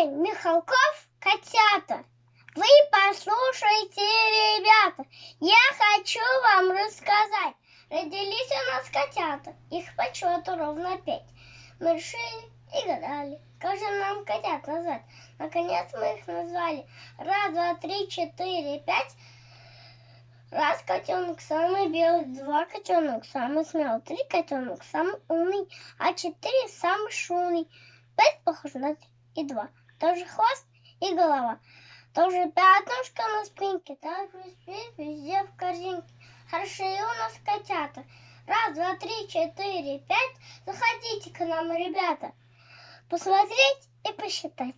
Эй, Михалков, котята, вы послушайте, ребята, я хочу вам рассказать. Родились у нас котята, их по счету ровно 5. Мы решили и гадали, как же нам котят назвать. Наконец мы их назвали. 1, 2, 3, 4, 5. 1 котенок самый белый, 2 котенок самый смелый, 3 котенок самый умный, а 4 самый шумный. 5 похож на 3 и 2. Тоже хвост и голова. Тоже пятнышко на спинке, так везде в корзинке. Хорошие у нас котята. 1, 2, 3, 4, 5. Заходите к нам, ребята, посмотреть и посчитать.